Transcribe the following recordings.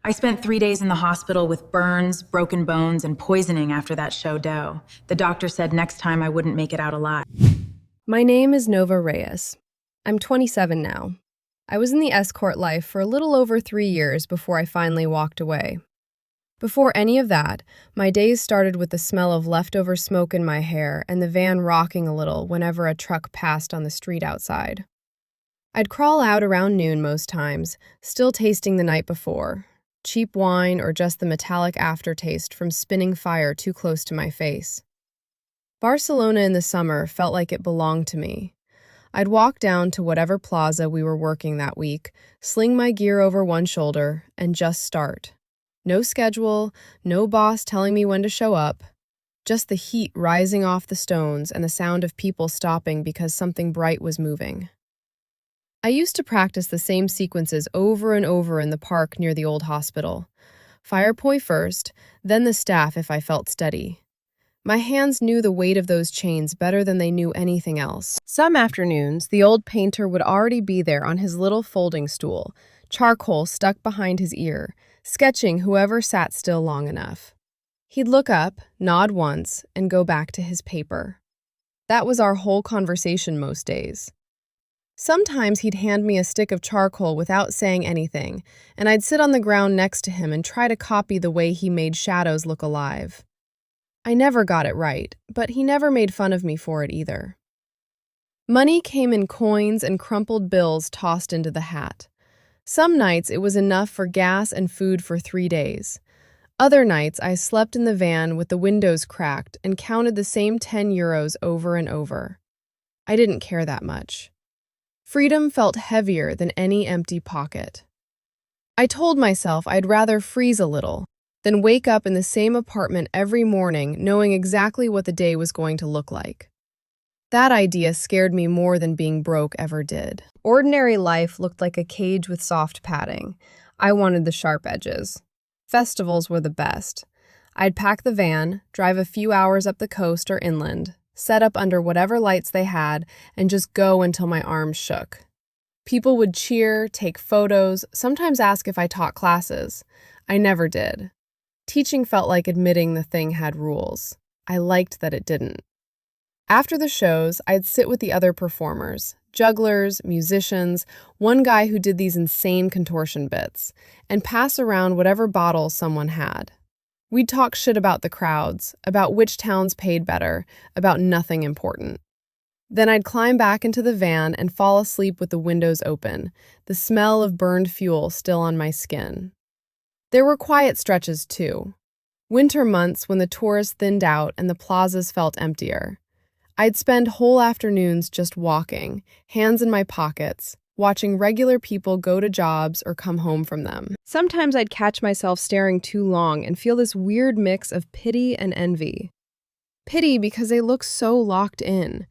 I spent 3 days in the hospital with burns, broken bones, and poisoning after that show dough. The doctor said next time I wouldn't make it out alive. My name is Nova Reyes. I'm 27 now. I was in the escort life for a little over 3 years before I finally walked away. Before any of that, my days started with the smell of leftover smoke in my hair and the van rocking a little whenever a truck passed on the street outside. I'd crawl out around noon most times, still tasting the night before, cheap wine or just the metallic aftertaste from spinning fire too close to my face. Barcelona in the summer felt like it belonged to me. I'd walk down to whatever plaza we were working that week, sling my gear over one shoulder, and just start. No schedule, no boss telling me when to show up, just the heat rising off the stones and the sound of people stopping because something bright was moving. I used to practice the same sequences over and over in the park near the old hospital. Fire poi first, then the staff if I felt steady. My hands knew the weight of those chains better than they knew anything else. Some afternoons, the old painter would already be there on his little folding stool, charcoal stuck behind his ear, sketching whoever sat still long enough. He'd look up, nod once, and go back to his paper. That was our whole conversation most days. Sometimes he'd hand me a stick of charcoal without saying anything, and I'd sit on the ground next to him and try to copy the way he made shadows look alive. I never got it right, but he never made fun of me for it either. Money came in coins and crumpled bills tossed into the hat. Some nights it was enough for gas and food for 3 days. Other nights I slept in the van with the windows cracked and counted the same 10 euros over and over. I didn't care that much. Freedom felt heavier than any empty pocket. I told myself I'd rather freeze a little than wake up in the same apartment every morning knowing exactly what the day was going to look like. That idea scared me more than being broke ever did. Ordinary life looked like a cage with soft padding. I wanted the sharp edges. Festivals were the best. I'd pack the van, drive a few hours up the coast or inland, set up under whatever lights they had, and just go until my arms shook. People would cheer, take photos, sometimes ask if I taught classes. I never did. Teaching felt like admitting the thing had rules. I liked that it didn't. After the shows, I'd sit with the other performers, jugglers, musicians, one guy who did these insane contortion bits, and pass around whatever bottles someone had. We'd talk shit about the crowds, about which towns paid better, about nothing important. Then I'd climb back into the van and fall asleep with the windows open, the smell of burned fuel still on my skin. There were quiet stretches, too. Winter months when the tourists thinned out and the plazas felt emptier. I'd spend whole afternoons just walking, hands in my pockets, watching regular people go to jobs or come home from them. Sometimes I'd catch myself staring too long and feel this weird mix of pity and envy. Pity because they look so locked in.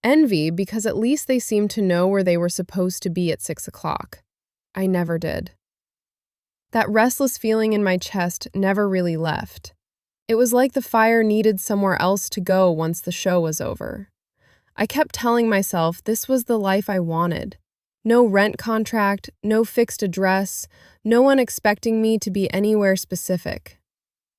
Envy because at least they seemed to know where they were supposed to be at 6 o'clock. I never did. That restless feeling in my chest never really left. It was like the fire needed somewhere else to go once the show was over. I kept telling myself this was the life I wanted. No rent contract, no fixed address, no one expecting me to be anywhere specific.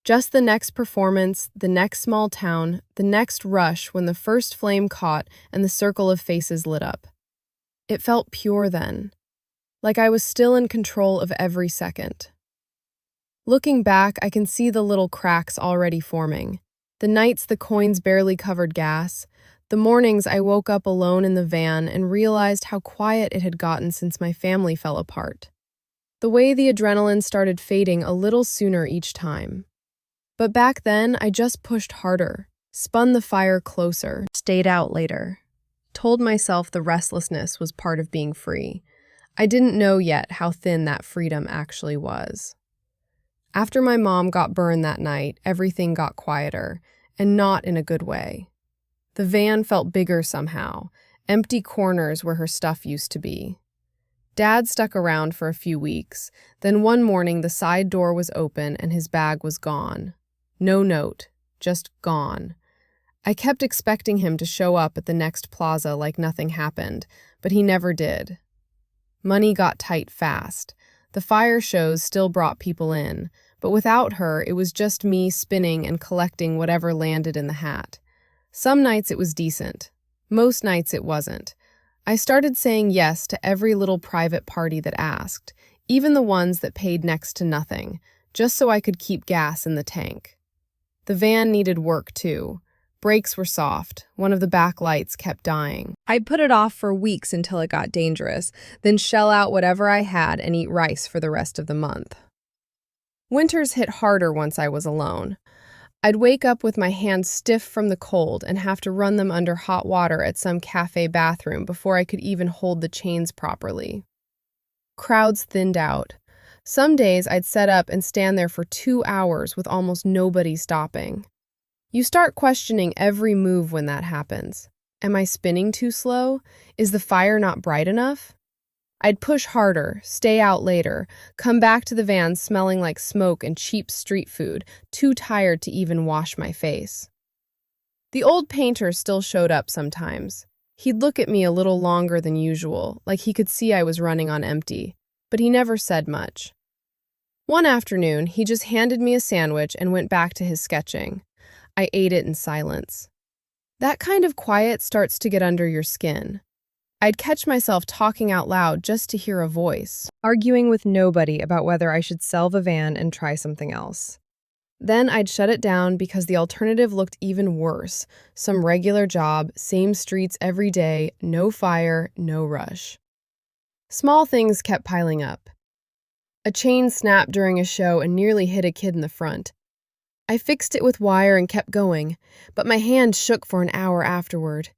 Just the next performance, the next small town, the next rush when the first flame caught and the circle of faces lit up. It felt pure then, like I was still in control of every second. Looking back, I can see the little cracks already forming. The nights the coins barely covered gas, the mornings I woke up alone in the van and realized how quiet it had gotten since my family fell apart. The way the adrenaline started fading a little sooner each time. But back then, I just pushed harder, spun the fire closer, stayed out later. Told myself the restlessness was part of being free. I didn't know yet how thin that freedom actually was. After my mom got burned that night, everything got quieter, and not in a good way. The van felt bigger somehow, empty corners where her stuff used to be. Dad stuck around for a few weeks, then one morning the side door was open and his bag was gone. No note, just gone. I kept expecting him to show up at the next plaza like nothing happened, but he never did. Money got tight fast. The fire shows still brought people in, but without her, it was just me spinning and collecting whatever landed in the hat. Some nights it was decent. Most nights it wasn't. I started saying yes to every little private party that asked, even the ones that paid next to nothing, just so I could keep gas in the tank. The van needed work, too. Brakes were soft. One of the back lights kept dying. I'd put it off for weeks until it got dangerous, then shell out whatever I had and eat rice for the rest of the month. Winters hit harder once I was alone. I'd wake up with my hands stiff from the cold and have to run them under hot water at some cafe bathroom before I could even hold the chains properly. Crowds thinned out. Some days I'd set up and stand there for 2 hours with almost nobody stopping. You start questioning every move when that happens. Am I spinning too slow? Is the fire not bright enough? I'd push harder, stay out later, come back to the van smelling like smoke and cheap street food, too tired to even wash my face. The old painter still showed up sometimes. He'd look at me a little longer than usual, like he could see I was running on empty, but he never said much. One afternoon, he just handed me a sandwich and went back to his sketching. I ate it in silence. That kind of quiet starts to get under your skin. I'd catch myself talking out loud just to hear a voice, arguing with nobody about whether I should sell the van and try something else. Then I'd shut it down because the alternative looked even worse. Some regular job, same streets every day, no fire, no rush. Small things kept piling up. A chain snapped during a show and nearly hit a kid in the front. I fixed it with wire and kept going, but my hand shook for an hour afterward.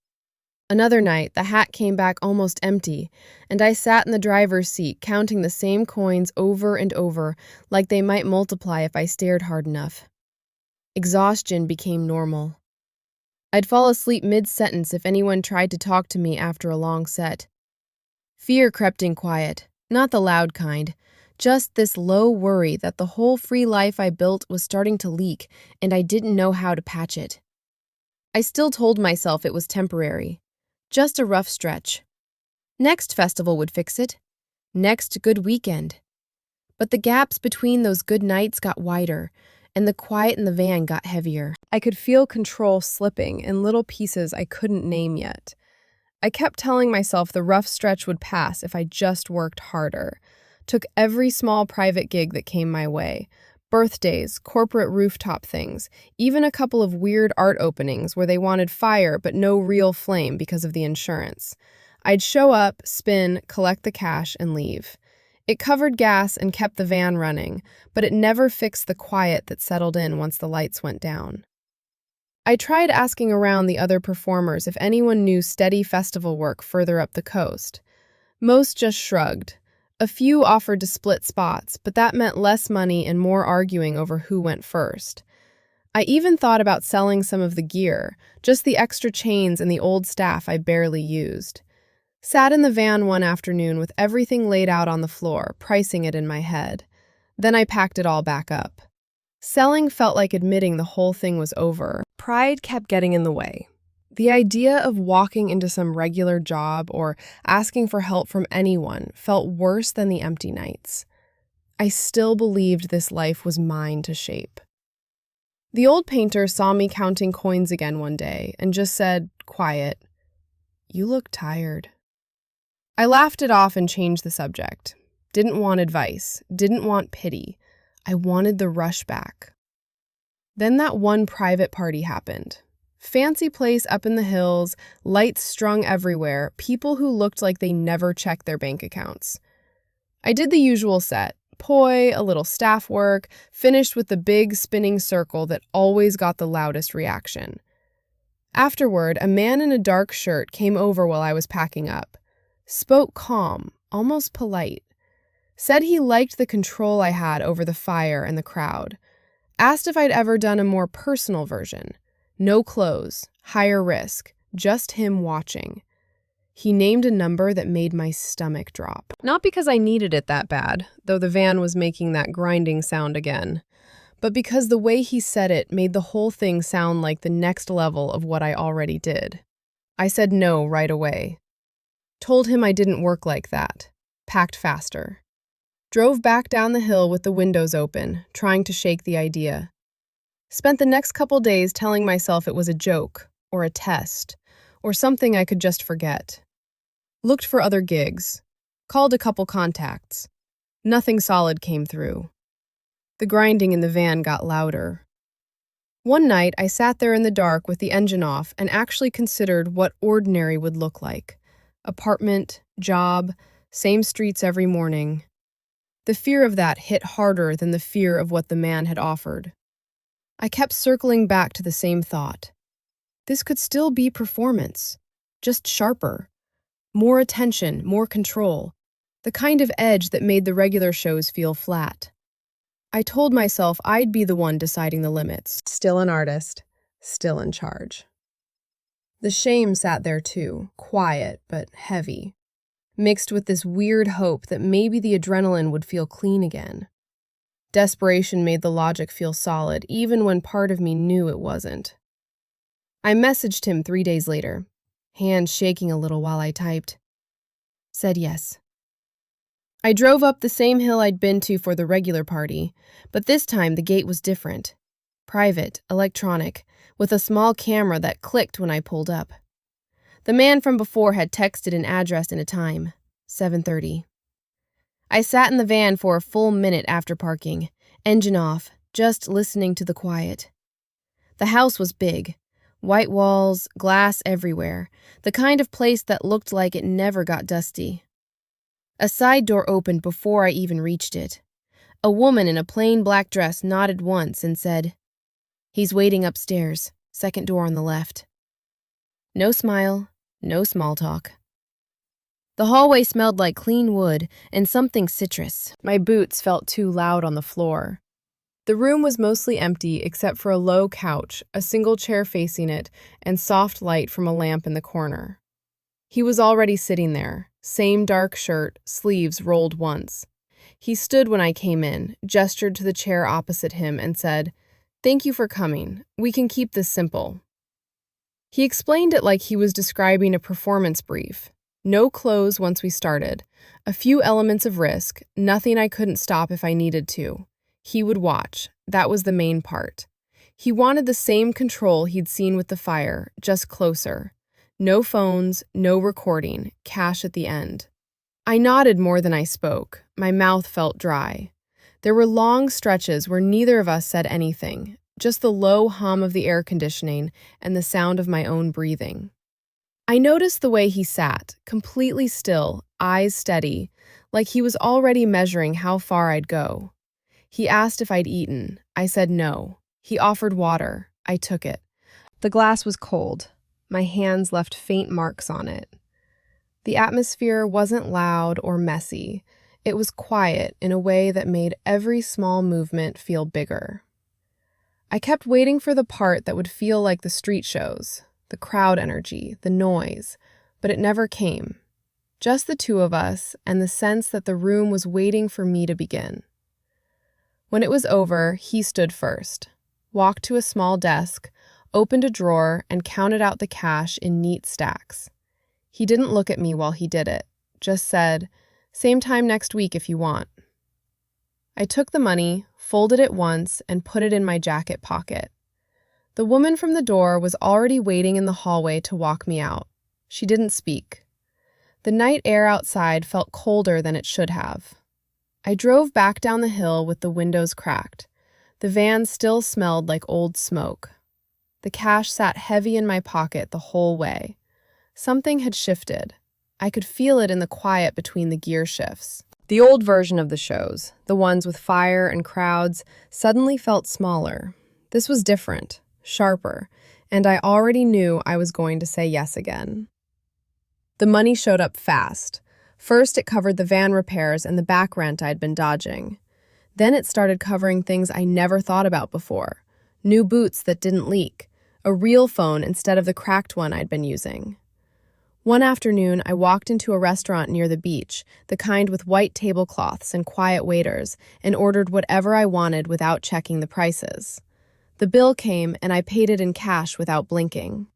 Another night, the hat came back almost empty, and I sat in the driver's seat counting the same coins over and over, like they might multiply if I stared hard enough. Exhaustion became normal. I'd fall asleep mid-sentence if anyone tried to talk to me after a long set. Fear crept in quiet, not the loud kind, just this low worry that the whole free life I built was starting to leak, and I didn't know how to patch it. I still told myself it was temporary. Just a rough stretch. Next festival would fix it. Next good weekend. But the gaps between those good nights got wider, and the quiet in the van got heavier. I could feel control slipping in little pieces I couldn't name yet. I kept telling myself the rough stretch would pass if I just worked harder. Took every small private gig that came my way. Birthdays, corporate rooftop things, even a couple of weird art openings where they wanted fire but no real flame because of the insurance. I'd show up, spin, collect the cash, and leave. It covered gas and kept the van running, but it never fixed the quiet that settled in once the lights went down. I tried asking around the other performers if anyone knew steady festival work further up the coast. Most just shrugged. A few offered to split spots, but that meant less money and more arguing over who went first. I even thought about selling some of the gear, just the extra chains and the old staff I barely used. Sat in the van one afternoon with everything laid out on the floor, pricing it in my head. Then I packed it all back up. Selling felt like admitting the whole thing was over. Pride kept getting in the way. The idea of walking into some regular job or asking for help from anyone felt worse than the empty nights. I still believed this life was mine to shape. The old painter saw me counting coins again one day and just said, quiet, "You look tired." I laughed it off and changed the subject. Didn't want advice, didn't want pity. I wanted the rush back. Then that one private party happened. Fancy place up in the hills, lights strung everywhere, people who looked like they never checked their bank accounts. I did the usual set, poi, a little staff work, finished with the big spinning circle that always got the loudest reaction. Afterward, a man in a dark shirt came over while I was packing up. Spoke calm, almost polite. Said he liked the control I had over the fire and the crowd. Asked if I'd ever done a more personal version. No clothes, higher risk, just him watching. He named a number that made my stomach drop. Not because I needed it that bad, though the van was making that grinding sound again, but because the way he said it made the whole thing sound like the next level of what I already did. I said no right away. Told him I didn't work like that. Packed faster. Drove back down the hill with the windows open, trying to shake the idea. Spent the next couple days telling myself it was a joke, or a test, or something I could just forget. Looked for other gigs. Called a couple contacts. Nothing solid came through. The grinding in the van got louder. One night, I sat there in the dark with the engine off and actually considered what ordinary would look like. Apartment, job, same streets every morning. The fear of that hit harder than the fear of what the man had offered. I kept circling back to the same thought. This could still be performance, just sharper. More attention, more control. The kind of edge that made the regular shows feel flat. I told myself I'd be the one deciding the limits. Still an artist, still in charge. The shame sat there too, quiet but heavy, mixed with this weird hope that maybe the adrenaline would feel clean again. Desperation made the logic feel solid, even when part of me knew it wasn't. I messaged him 3 days later, hands shaking a little while I typed. Said yes. I drove up the same hill I'd been to for the regular party, but this time the gate was different. Private, electronic, with a small camera that clicked when I pulled up. The man from before had texted an address and a time, 7:30. I sat in the van for a full minute after parking, engine off, just listening to the quiet. The house was big. White walls, glass everywhere, the kind of place that looked like it never got dusty. A side door opened before I even reached it. A woman in a plain black dress nodded once and said, "He's waiting upstairs, second door on the left." No smile, no small talk. The hallway smelled like clean wood and something citrus. My boots felt too loud on the floor. The room was mostly empty except for a low couch, a single chair facing it, and soft light from a lamp in the corner. He was already sitting there, same dark shirt, sleeves rolled once. He stood when I came in, gestured to the chair opposite him, and said, "Thank you for coming. We can keep this simple." He explained it like he was describing a performance brief. No close once we started. A few elements of risk, nothing I couldn't stop if I needed to. He would watch. That was the main part. He wanted the same control he'd seen with the fire, just closer. No phones, no recording, cash at the end. I nodded more than I spoke. My mouth felt dry. There were long stretches where neither of us said anything, just the low hum of the air conditioning and the sound of my own breathing. I noticed the way he sat, completely still, eyes steady, like he was already measuring how far I'd go. He asked if I'd eaten. I said no. He offered water. I took it. The glass was cold. My hands left faint marks on it. The atmosphere wasn't loud or messy. It was quiet in a way that made every small movement feel bigger. I kept waiting for the part that would feel like the street shows, the crowd energy, the noise, but it never came. Just the two of us and the sense that the room was waiting for me to begin. When it was over, he stood first, walked to a small desk, opened a drawer, and counted out the cash in neat stacks. He didn't look at me while he did it, just said, "Same time next week if you want." I took the money, folded it once, and put it in my jacket pocket. The woman from the door was already waiting in the hallway to walk me out. She didn't speak. The night air outside felt colder than it should have. I drove back down the hill with the windows cracked. The van still smelled like old smoke. The cash sat heavy in my pocket the whole way. Something had shifted. I could feel it in the quiet between the gear shifts. The old version of the shows, the ones with fire and crowds, suddenly felt smaller. This was different, sharper, and I already knew I was going to say yes again. The money showed up fast. First, it covered the van repairs and the back rent I'd been dodging. Then it started covering things I never thought about before. New boots that didn't leak, a real phone instead of the cracked one I'd been using. One afternoon, I walked into a restaurant near the beach, the kind with white tablecloths and quiet waiters, and ordered whatever I wanted without checking the prices. The bill came, and I paid it in cash without blinking.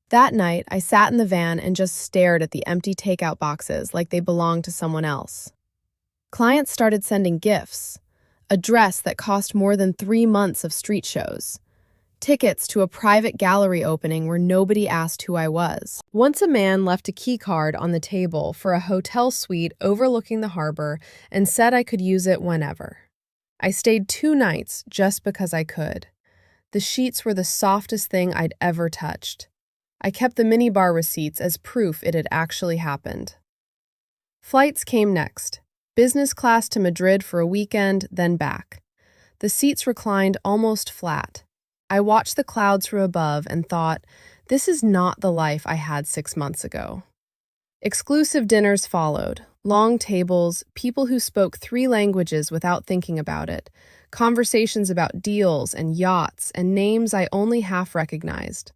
That night, I sat in the van and just stared at the empty takeout boxes like they belonged to someone else. Clients started sending gifts, a dress that cost more than 3 months of street shows, tickets to a private gallery opening where nobody asked who I was. Once a man left a key card on the table for a hotel suite overlooking the harbor and said I could use it whenever. I stayed 2 nights just because I could. The sheets were the softest thing I'd ever touched. I kept the minibar receipts as proof it had actually happened. Flights came next. Business class to Madrid for a weekend, then back. The seats reclined almost flat. I watched the clouds from above and thought, this is not the life I had 6 months ago. Exclusive dinners followed, long tables, people who spoke 3 languages without thinking about it, conversations about deals and yachts and names I only half recognized.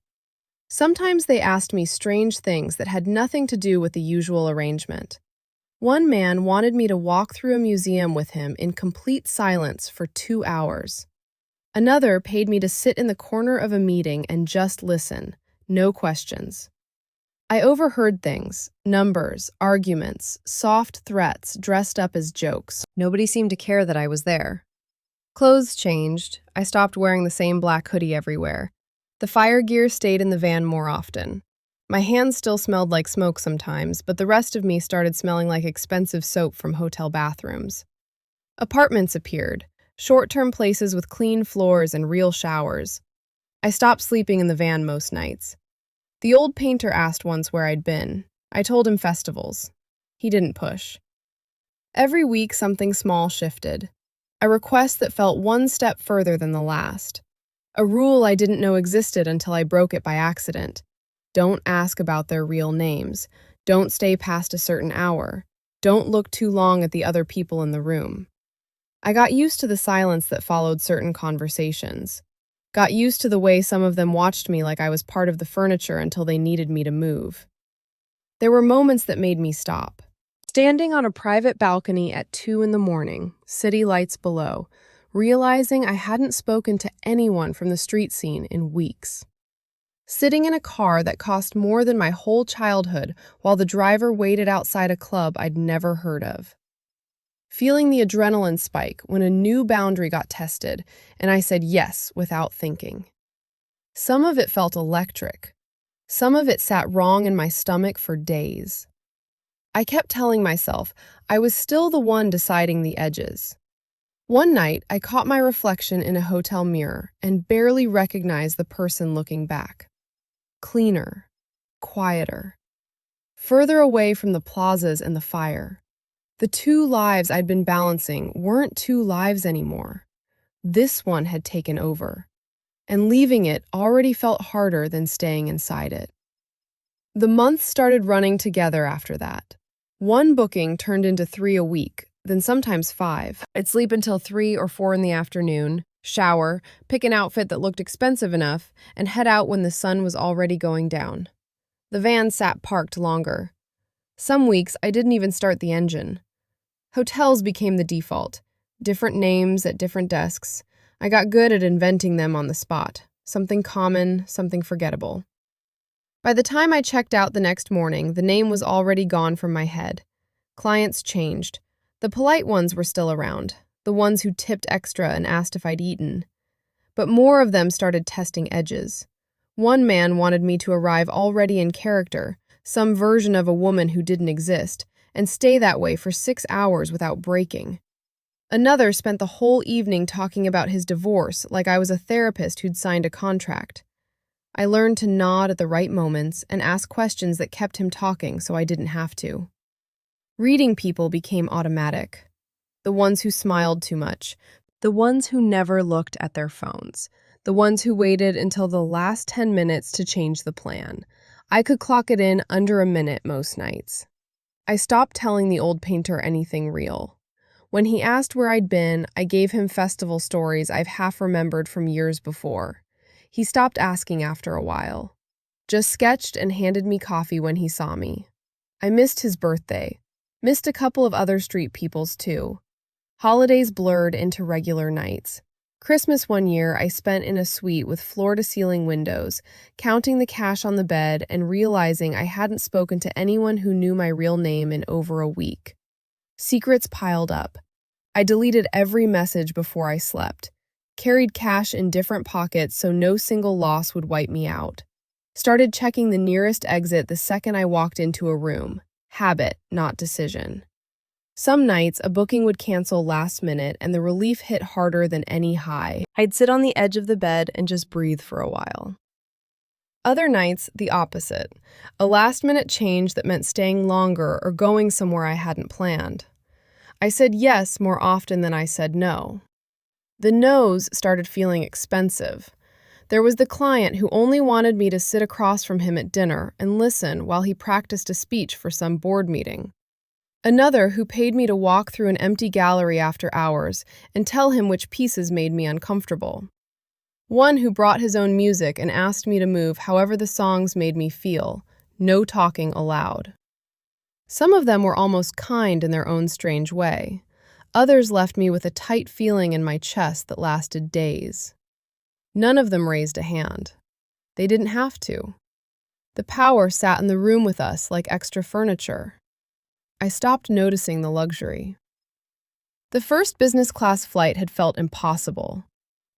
Sometimes they asked me strange things that had nothing to do with the usual arrangement. One man wanted me to walk through a museum with him in complete silence for 2 hours. Another paid me to sit in the corner of a meeting and just listen, no questions. I overheard things, numbers, arguments, soft threats dressed up as jokes. Nobody seemed to care that I was there. Clothes changed. I stopped wearing the same black hoodie everywhere. The fire gear stayed in the van more often. My hands still smelled like smoke sometimes, but the rest of me started smelling like expensive soap from hotel bathrooms. Apartments appeared, short-term places with clean floors and real showers. I stopped sleeping in the van most nights. The old painter asked once where I'd been. I told him festivals. He didn't push. Every week something small shifted. A request that felt one step further than the last. A rule I didn't know existed until I broke it by accident. Don't ask about their real names. Don't stay past a certain hour. Don't look too long at the other people in the room. I got used to the silence that followed certain conversations. Got used to the way some of them watched me like I was part of the furniture until they needed me to move. There were moments that made me stop. Standing on a private balcony at 2 a.m, city lights below, realizing I hadn't spoken to anyone from the street scene in weeks. Sitting in a car that cost more than my whole childhood while the driver waited outside a club I'd never heard of. Feeling the adrenaline spike when a new boundary got tested, and I said yes without thinking. Some of it felt electric. Some of it sat wrong in my stomach for days. I kept telling myself I was still the one deciding the edges. One night, I caught my reflection in a hotel mirror and barely recognized the person looking back. Cleaner, quieter, further away from the plazas and the fire. The 2 lives I'd been balancing weren't 2 lives anymore. This one had taken over, and leaving it already felt harder than staying inside it. The months started running together after that. 1 booking turned into 3 a week, then sometimes 5. I'd sleep until 3 or 4 in the afternoon, shower, pick an outfit that looked expensive enough, and head out when the sun was already going down. The van sat parked longer. Some weeks, I didn't even start the engine. Hotels became the default. Different names at different desks. I got good at inventing them on the spot. Something common, something forgettable. By the time I checked out the next morning, the name was already gone from my head. Clients changed. The polite ones were still around. The ones who tipped extra and asked if I'd eaten. But more of them started testing edges. One man wanted me to arrive already in character, some version of a woman who didn't exist, and stay that way for 6 hours without breaking. Another spent the whole evening talking about his divorce like I was a therapist who'd signed a contract. I learned to nod at the right moments and ask questions that kept him talking so I didn't have to. Reading people became automatic. The ones who smiled too much, the ones who never looked at their phones, the ones who waited until the last 10 minutes to change the plan. I could clock it in under a minute most nights. I stopped telling the old painter anything real. When he asked where I'd been, I gave him festival stories I've half remembered from years before. He stopped asking after a while. Just sketched and handed me coffee when he saw me. I missed his birthday. Missed a couple of other street people's too. Holidays blurred into regular nights. Christmas one year I spent in a suite with floor-to-ceiling windows, counting the cash on the bed and realizing I hadn't spoken to anyone who knew my real name in over a week. Secrets piled up. I deleted every message before I slept, carried cash in different pockets so no single loss would wipe me out, started checking the nearest exit the second I walked into a room. Habit, not decision. Some nights, a booking would cancel last minute and the relief hit harder than any high. I'd sit on the edge of the bed and just breathe for a while. Other nights, the opposite. A last-minute change that meant staying longer or going somewhere I hadn't planned. I said yes more often than I said no. The no's started feeling expensive. There was the client who only wanted me to sit across from him at dinner and listen while he practiced a speech for some board meeting. Another who paid me to walk through an empty gallery after hours and tell him which pieces made me uncomfortable. One who brought his own music and asked me to move however the songs made me feel, no talking allowed. Some of them were almost kind in their own strange way. Others left me with a tight feeling in my chest that lasted days. None of them raised a hand. They didn't have to. The power sat in the room with us like extra furniture. I stopped noticing the luxury. The first business class flight had felt impossible.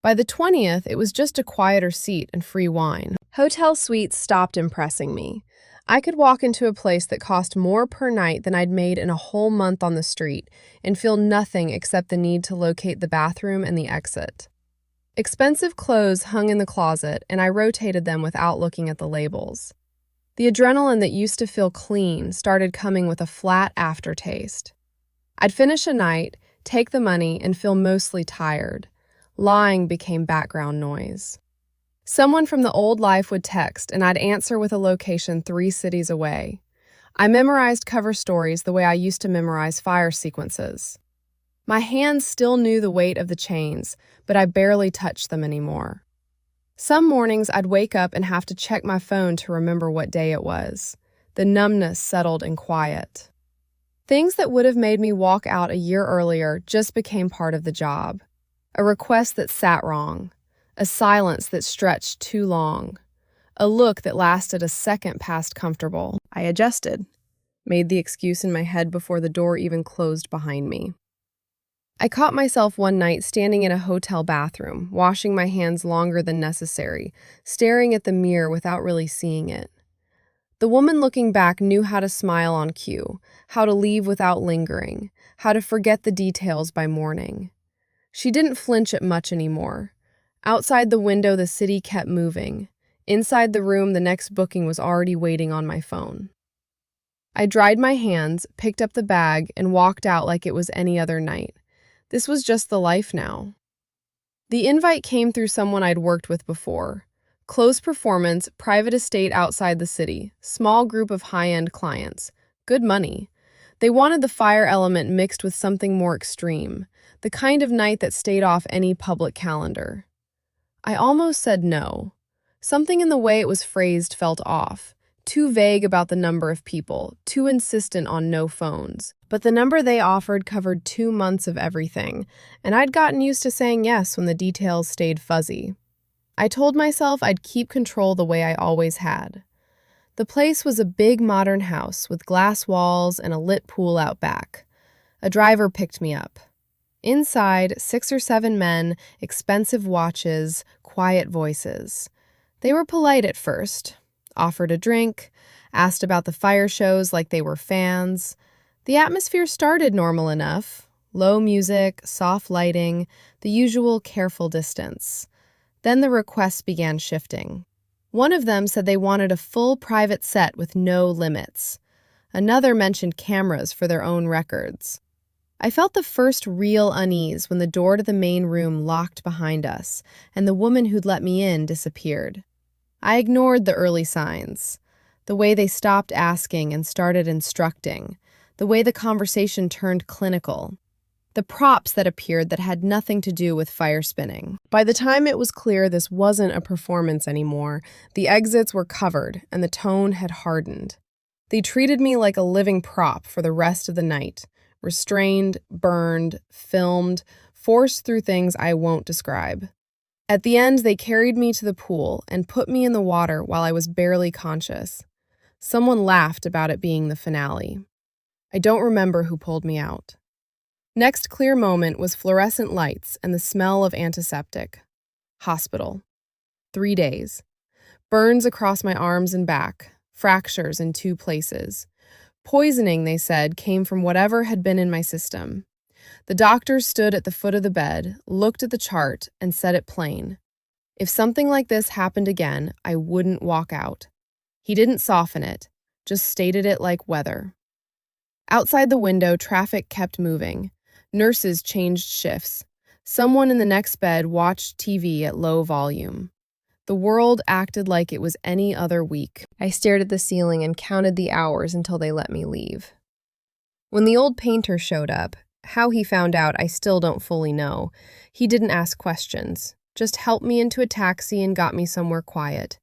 By the 20th, it was just a quieter seat and free wine. Hotel suites stopped impressing me. I could walk into a place that cost more per night than I'd made in a whole month on the street and feel nothing except the need to locate the bathroom and the exit. Expensive clothes hung in the closet, and I rotated them without looking at the labels. The adrenaline that used to feel clean started coming with a flat aftertaste. I'd finish a night, take the money, and feel mostly tired. Lying became background noise. Someone from the old life would text, and I'd answer with a location 3 cities away. I memorized cover stories the way I used to memorize fire sequences. My hands still knew the weight of the chains, but I barely touched them anymore. Some mornings I'd wake up and have to check my phone to remember what day it was. The numbness settled in quiet. Things that would have made me walk out a year earlier just became part of the job. A request that sat wrong. A silence that stretched too long. A look that lasted a second past comfortable. I adjusted, made the excuse in my head before the door even closed behind me. I caught myself one night standing in a hotel bathroom, washing my hands longer than necessary, staring at the mirror without really seeing it. The woman looking back knew how to smile on cue, how to leave without lingering, how to forget the details by morning. She didn't flinch at much anymore. Outside the window, the city kept moving. Inside the room, the next booking was already waiting on my phone. I dried my hands, picked up the bag, and walked out like it was any other night. This was just the life now. The invite came through someone I'd worked with before. Close performance, private estate outside the city, small group of high-end clients. Good money. They wanted the fire element mixed with something more extreme, the kind of night that stayed off any public calendar. I almost said no. Something in the way it was phrased felt off. Too vague about the number of people, too insistent on no phones. But the number they offered covered 2 months of everything, and I'd gotten used to saying yes when the details stayed fuzzy. I told myself I'd keep control the way I always had. The place was a big modern house with glass walls and a lit pool out back. A driver picked me up. Inside, 6 or 7 men, expensive watches, quiet voices. They were polite at first. Offered a drink, asked about the fire shows like they were fans. The atmosphere started normal enough. Low music, soft lighting, the usual careful distance. Then the requests began shifting. One of them said they wanted a full private set with no limits. Another mentioned cameras for their own records. I felt the first real unease when the door to the main room locked behind us, and the woman who'd let me in disappeared. I ignored the early signs. The way they stopped asking and started instructing. The way the conversation turned clinical. The props that appeared that had nothing to do with fire spinning. By the time it was clear this wasn't a performance anymore, the exits were covered and the tone had hardened. They treated me like a living prop for the rest of the night. Restrained, burned, filmed, forced through things I won't describe. At the end, they carried me to the pool and put me in the water while I was barely conscious. Someone laughed about it being the finale. I don't remember who pulled me out. Next clear moment was fluorescent lights and the smell of antiseptic. Hospital. 3 days. Burns across my arms and back, fractures in 2 places. Poisoning, they said, came from whatever had been in my system. The doctor stood at the foot of the bed, looked at the chart, and said it plain. If something like this happened again, I wouldn't walk out. He didn't soften it, just stated it like weather. Outside the window, traffic kept moving. Nurses changed shifts. Someone in the next bed watched TV at low volume. The world acted like it was any other week. I stared at the ceiling and counted the hours until they let me leave. When the old painter showed up, how he found out I still don't fully know. He didn't ask questions, just helped me into a taxi and got me somewhere quiet.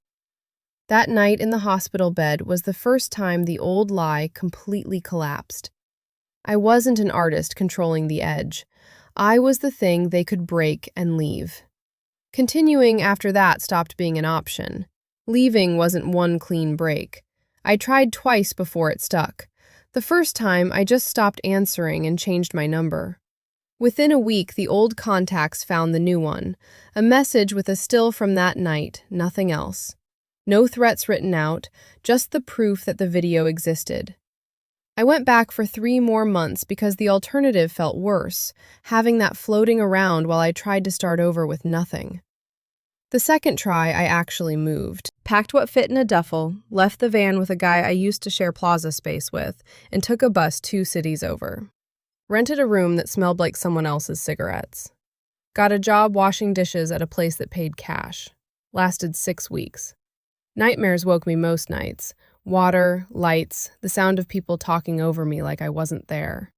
That night in the hospital bed was the first time the old lie completely collapsed. I wasn't an artist controlling the edge. I was the thing they could break and leave. Continuing after that stopped being an option. Leaving wasn't one clean break. I tried twice before it stuck. The first time, I just stopped answering and changed my number. Within a week, the old contacts found the new one. A message with a still from that night, nothing else. No threats written out, just the proof that the video existed. I went back for 3 more months because the alternative felt worse, having that floating around while I tried to start over with nothing. The second try, I actually moved. Packed what fit in a duffel, left the van with a guy I used to share plaza space with, and took a bus 2 cities over. Rented a room that smelled like someone else's cigarettes. Got a job washing dishes at a place that paid cash. Lasted 6 weeks. Nightmares woke me most nights. Water, lights, the sound of people talking over me like I wasn't there.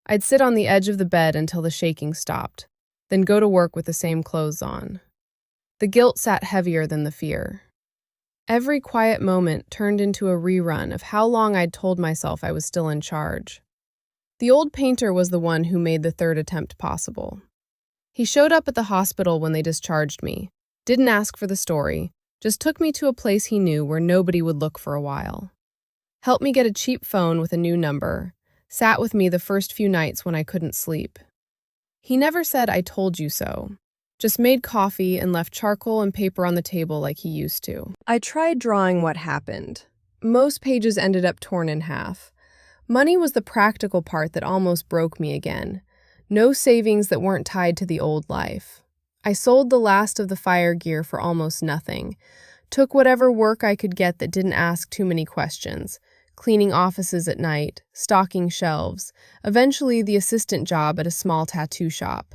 I'd sit on the edge of the bed until the shaking stopped, then go to work with the same clothes on. The guilt sat heavier than the fear. Every quiet moment turned into a rerun of how long I'd told myself I was still in charge. The old painter was the one who made the third attempt possible. He showed up at the hospital when they discharged me, didn't ask for the story, just took me to a place he knew where nobody would look for a while. Helped me get a cheap phone with a new number, sat with me the first few nights when I couldn't sleep. He never said I told you so, just made coffee and left charcoal and paper on the table like he used to. I tried drawing what happened. Most pages ended up torn in half. Money was the practical part that almost broke me again. No savings that weren't tied to the old life. I sold the last of the fire gear for almost nothing. Took whatever work I could get that didn't ask too many questions. Cleaning offices at night, stocking shelves, eventually the assistant job at a small tattoo shop.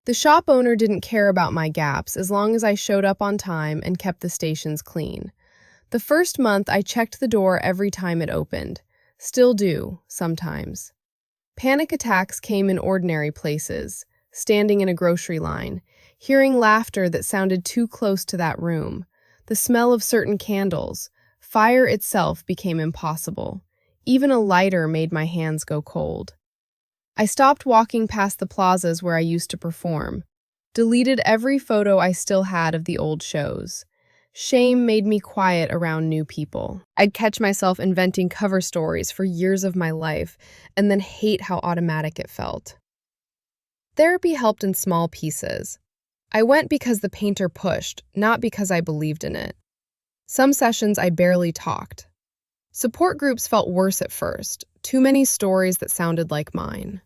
The shop owner didn't care about my gaps as long as I showed up on time and kept the stations clean. The first month I checked the door every time it opened. Still do, sometimes. Panic attacks came in ordinary places, standing in a grocery line, hearing laughter that sounded too close to that room, the smell of certain candles. Fire itself became impossible. Even a lighter made my hands go cold. I stopped walking past the plazas where I used to perform, deleted every photo I still had of the old shows. Shame made me quiet around new people. I'd catch myself inventing cover stories for years of my life, and then hate how automatic it felt. Therapy helped in small pieces. I went because the painter pushed, not because I believed in it. Some sessions I barely talked. Support groups felt worse at first, too many stories that sounded like mine.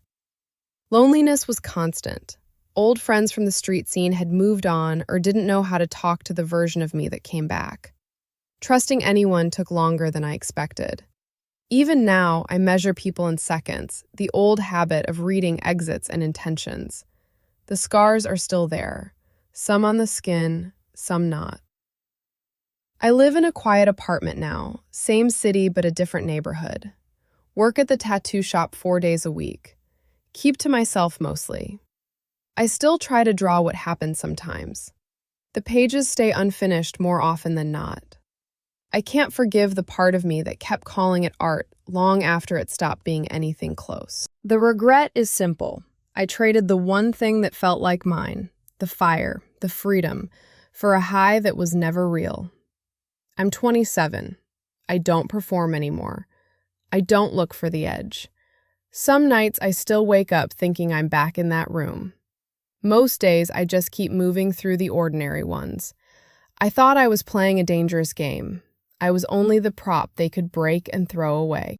Loneliness was constant. Old friends from the street scene had moved on or didn't know how to talk to the version of me that came back. Trusting anyone took longer than I expected. Even now, I measure people in seconds, the old habit of reading exits and intentions. The scars are still there, some on the skin, some not. I live in a quiet apartment now, same city but a different neighborhood. Work at the tattoo shop 4 days a week. Keep to myself mostly. I still try to draw what happens sometimes. The pages stay unfinished more often than not. I can't forgive the part of me that kept calling it art long after it stopped being anything close. The regret is simple. I traded the one thing that felt like mine, the fire, the freedom, for a high that was never real. I'm 27. I don't perform anymore. I don't look for the edge. Some nights I still wake up thinking I'm back in that room. Most days I just keep moving through the ordinary ones. I thought I was playing a dangerous game. I was only the prop they could break and throw away.